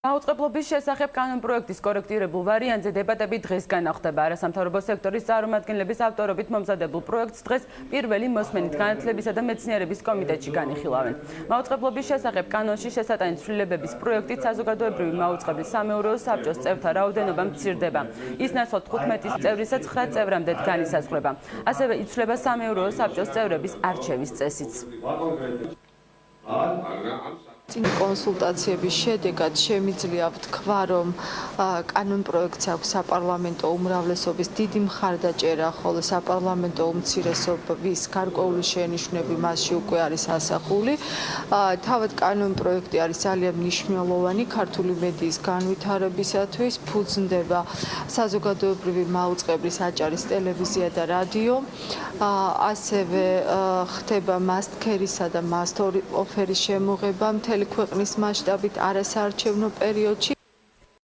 Მაუწყებლობის შესახებ კანონპროექტის კორექტირებულ ვარიანტზე დებატები დღეს განახდება. არასამთავრობო სექტორის წარმომადგენლების ავტორობით მომზადებულ პროექტს დღეს პირველი მოსმენით განათლებისა და მეცნიერების კომიტეტში განიხილავენ. მაუწყებლობის შესახებ კანონში შესატანი ცვლილებების პროექტით საზოგადოებრივი მაუწყებლის სამეურვეო საბჭოს წევრთა რაოდენობა მცირდება. ის ნაცვლად 15 წევრისა 9 წევრამდე განისაზღვრება. ასევე იცვლება სამეურვეო საბჭოს წევრების არჩევის წესიც. წინ კონსულტაციების შედეგად შემიძლია ვთქვა, რომ კანონპროექტს აქვს საპარლამენტო უმრავლესობის დიდი მხარდაჭერა, ხოლო საპარლამენტო უმცირესობის გარკვეული შენიშვნები მასში უკვე არის ასახული. თავად კანონპროექტი არის ძალიან მნიშვნელოვანი ქართული მედიის განვითარებისათვის, ფუძნდება საზოგადოებრივი მაუწყებლის აჭარის ტელევიზია და რადიო. ასევე ხდება მასტქერისა და მასტოფერის შემოღება მთელი ქვეყნის მასშტაბით არასაარჩევნო პერიოდში